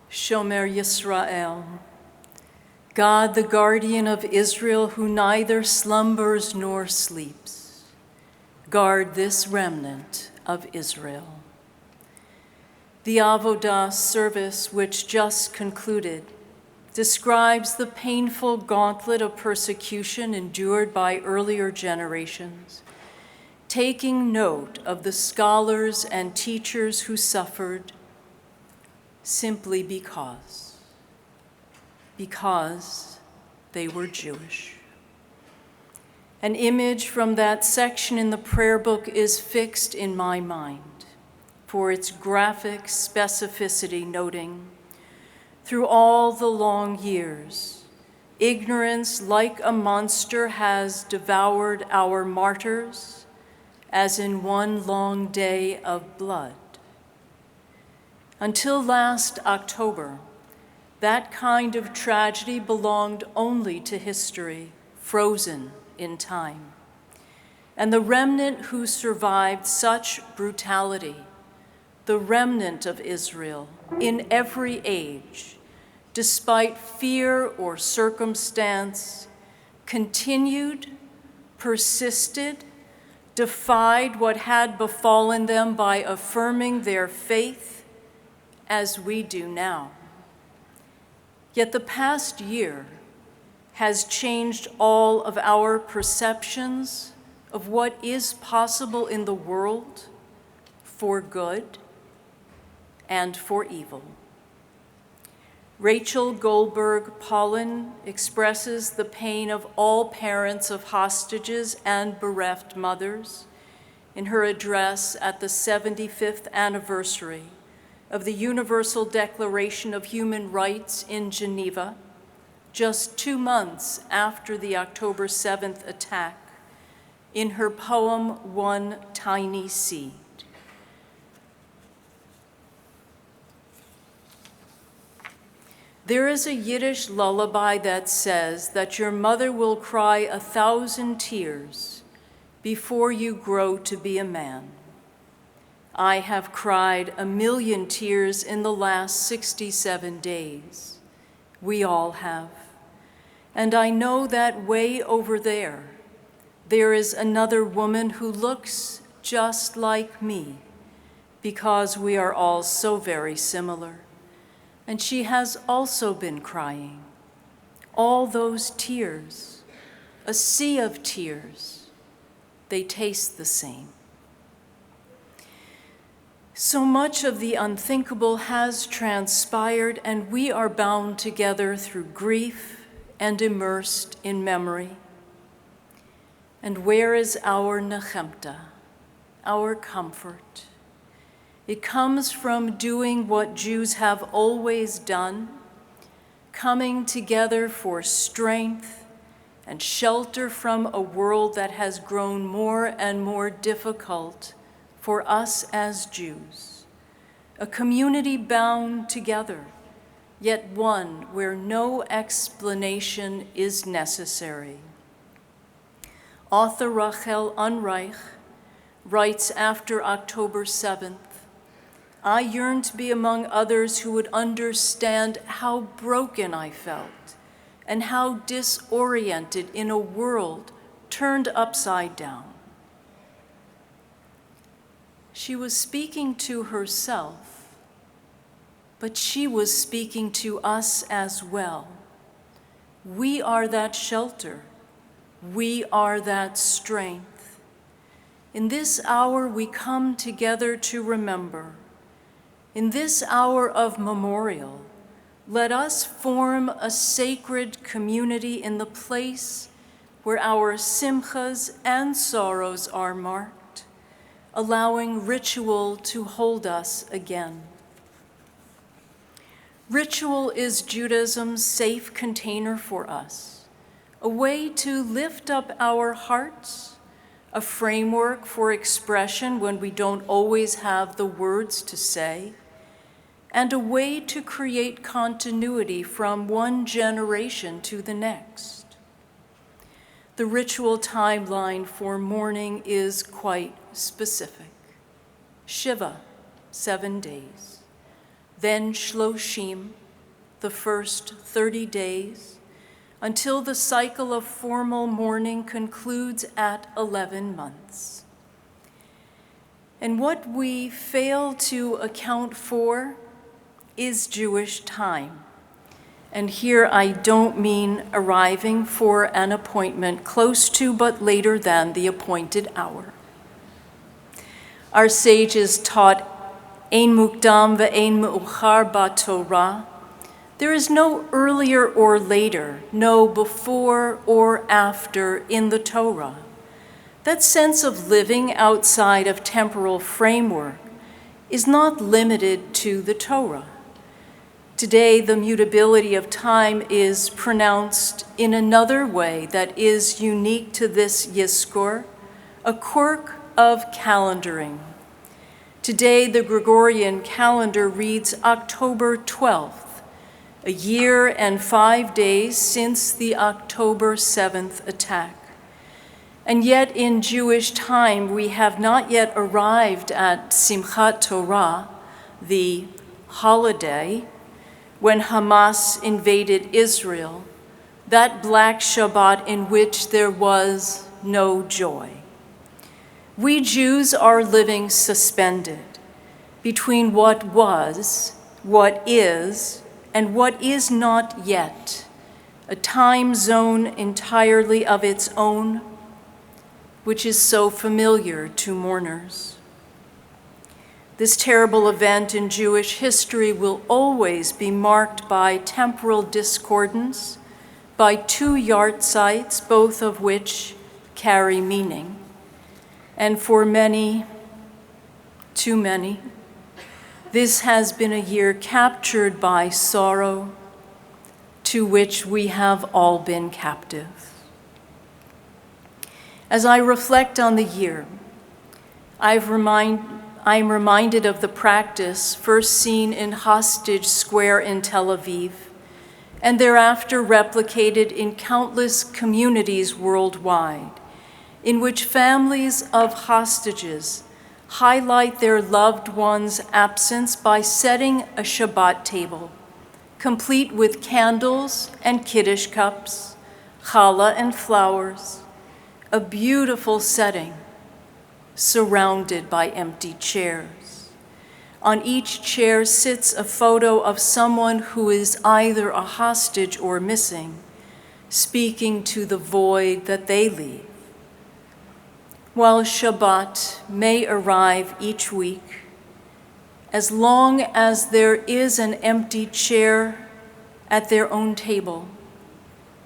Shomer Yisrael, God the guardian of Israel, who neither slumbers nor sleeps, guard this remnant of Israel. The Avodah service, which just concluded, describes the painful gauntlet of persecution endured by earlier generations, taking note of the scholars and teachers who suffered simply because they were Jewish. An image from that section in the prayer book is fixed in my mind for its graphic specificity, noting, through all the long years, ignorance like a monster has devoured our martyrs, as in one long day of blood. Until last October, that kind of tragedy belonged only to history, frozen in time. And the remnant who survived such brutality, the remnant of Israel in every age, despite fear or circumstance, continued, persisted, defied what had befallen them by affirming their faith as we do now. Yet the past year has changed all of our perceptions of what is possible in the world for good and for evil. Rachel Goldberg-Paulin expresses the pain of all parents of hostages and bereft mothers in her address at the 75th anniversary of the Universal Declaration of Human Rights in Geneva, just 2 months after the October 7th attack, in her poem, One Tiny Seed. There is a Yiddish lullaby that says that your mother will cry 1,000 tears before you grow to be a man. I have cried 1,000,000 tears in the last 67 days. We all have. And I know that way over there is another woman who looks just like me, because we are all so very similar. And she has also been crying. All those tears, a sea of tears, they taste the same. So much of the unthinkable has transpired, and we are bound together through grief and immersed in memory. And where is our nechemta, our comfort? It comes from doing what Jews have always done, coming together for strength and shelter from a world that has grown more and more difficult for us as Jews, a community bound together, yet one where no explanation is necessary. Author Rachel Unreich writes after October 7th, I yearned to be among others who would understand how broken I felt and how disoriented in a world turned upside down. She was speaking to herself, but she was speaking to us as well. We are that shelter. We are that strength. In this hour, we come together to remember. In this hour of memorial, let us form a sacred community in the place where our simchas and sorrows are marked, allowing ritual to hold us again. Ritual is Judaism's safe container for us, a way to lift up our hearts, a framework for expression when we don't always have the words to say, and a way to create continuity from one generation to the next. The ritual timeline for mourning is quite specific. Shiva, 7 days. then Shloshim, the first 30 days, until the cycle of formal mourning concludes at 11 months. And what we fail to account for is Jewish time. And here I don't mean arriving for an appointment close to but later than the appointed hour. Our sages taught Ein mukdam ve'ein me'uchar ba'Torah. There is no earlier or later, no before or after in the Torah. That sense of living outside of temporal framework is not limited to the Torah. Today, the mutability of time is pronounced in another way that is unique to this Yizkor, a quirk of calendaring. Today, the Gregorian calendar reads October 12th, a year and 5 days since the October 7th attack. And yet in Jewish time, we have not yet arrived at Simchat Torah, the holiday, when Hamas invaded Israel, that Black Shabbat in which there was no joy. We Jews are living suspended between what was, what is, and what is not yet, a time zone entirely of its own, which is so familiar to mourners. This terrible event in Jewish history will always be marked by temporal discordance, by two yahrzeits, both of which carry meaning. And for many, too many, this has been a year captured by sorrow, to which we have all been captive. As I reflect on the year, I'm reminded of the practice first seen in Hostage Square in Tel Aviv, and thereafter replicated in countless communities worldwide, in which families of hostages highlight their loved one's absence by setting a Shabbat table, complete with candles and Kiddush cups, challah and flowers, a beautiful setting surrounded by empty chairs. On each chair sits a photo of someone who is either a hostage or missing, speaking to the void that they leave. While Shabbat may arrive each week, as long as there is an empty chair at their own table,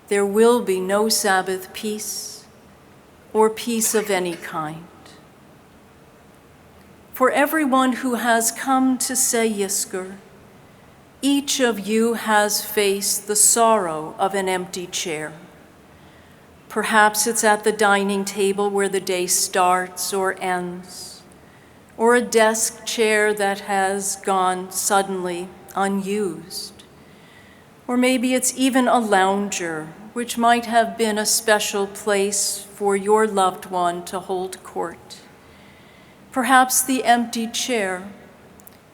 there will be no Sabbath peace or peace of any kind. For everyone who has come to say Yizkor, each of you has faced the sorrow of an empty chair. Perhaps it's at the dining table where the day starts or ends, or a desk chair that has gone suddenly unused. Or maybe it's even a lounger, which might have been a special place for your loved one to hold court. Perhaps the empty chair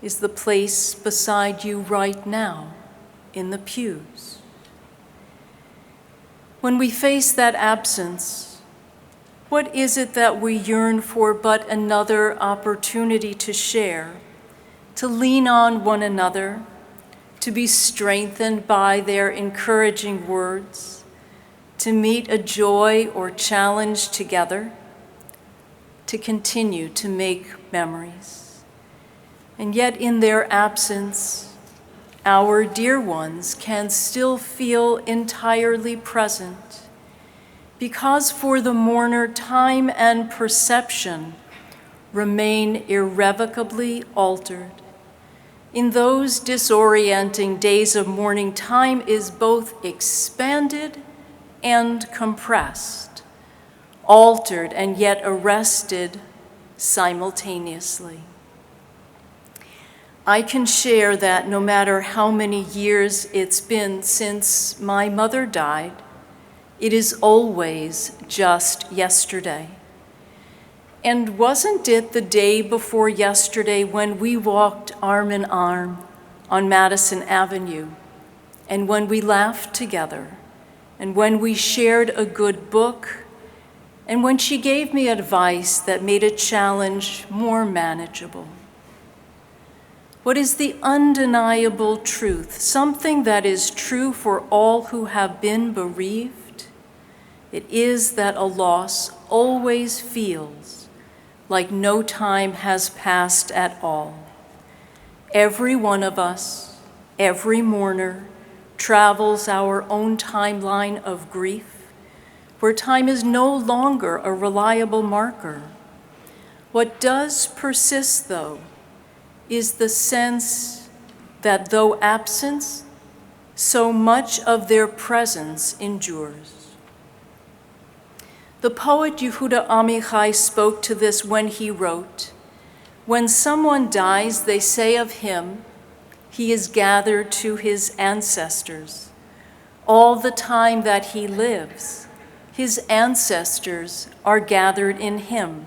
is the place beside you right now in the pews. When we face that absence, what is it that we yearn for but another opportunity to share, to lean on one another, to be strengthened by their encouraging words, to meet a joy or challenge together, to continue to make memories. And yet in their absence, our dear ones can still feel entirely present, because for the mourner, time and perception remain irrevocably altered. In those disorienting days of mourning, time is both expanded and compressed, altered and yet arrested simultaneously. I can share that no matter how many years it's been since my mother died, it is always just yesterday. And wasn't it the day before yesterday when we walked arm in arm on Madison Avenue, and when we laughed together, and when we shared a good book, and when she gave me advice that made a challenge more manageable. What is the undeniable truth, something that is true for all who have been bereaved? It is that a loss always feels like no time has passed at all. Every one of us, every mourner, travels our own timeline of grief, where time is no longer a reliable marker. What does persist, though, is the sense that though absent, so much of their presence endures. The poet Yehuda Amichai spoke to this when he wrote, "When someone dies, they say of him, he is gathered to his ancestors. All the time that he lives, his ancestors are gathered in him.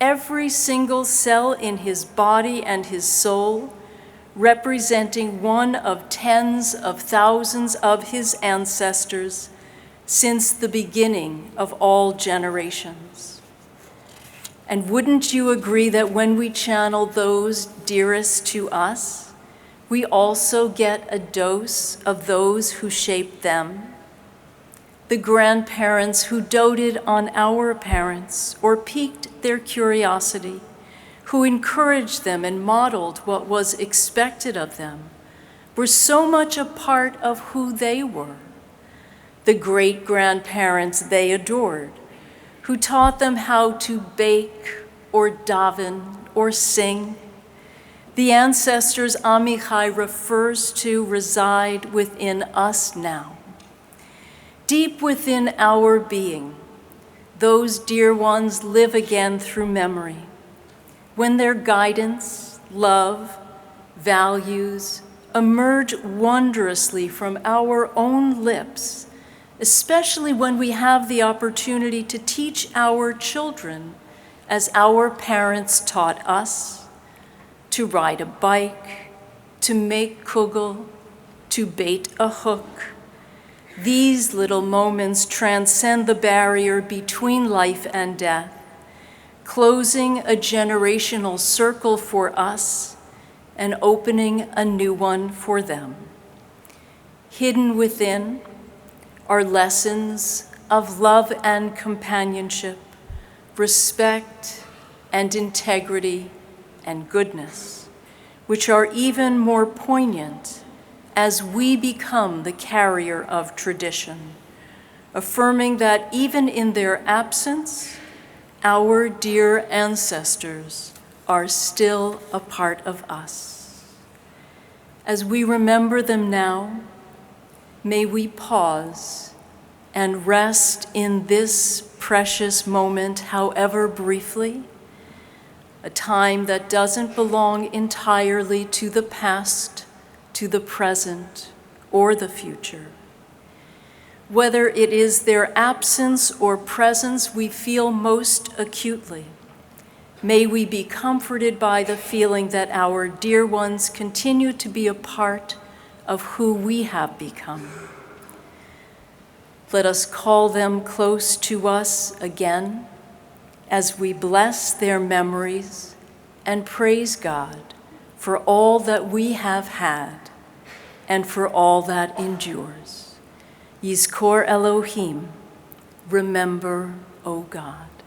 Every single cell in his body and his soul, representing one of tens of thousands of his ancestors since the beginning of all generations." And wouldn't you agree that when we channel those dearest to us, we also get a dose of those who shaped them? The grandparents who doted on our parents or piqued their curiosity, who encouraged them and modeled what was expected of them, were so much a part of who they were. The great-grandparents they adored, who taught them how to bake or daven or sing. The ancestors Amichai refers to reside within us now. Deep within our being, those dear ones live again through memory, when their guidance, love, values emerge wondrously from our own lips, especially when we have the opportunity to teach our children as our parents taught us, to ride a bike, to make kugel, to bait a hook. These little moments transcend the barrier between life and death, closing a generational circle for us and opening a new one for them. Hidden within are lessons of love and companionship, respect and integrity and goodness, which are even more poignant as we become the carrier of tradition, affirming that even in their absence, our dear ancestors are still a part of us. As we remember them now, may we pause and rest in this precious moment, however briefly, a time that doesn't belong entirely to the past, to the present, or the future. Whether it is their absence or presence we feel most acutely, may we be comforted by the feeling that our dear ones continue to be a part of who we have become. Let us call them close to us again as we bless their memories and praise God for all that we have had and for all that endures. Yizkor Elohim, remember, O God.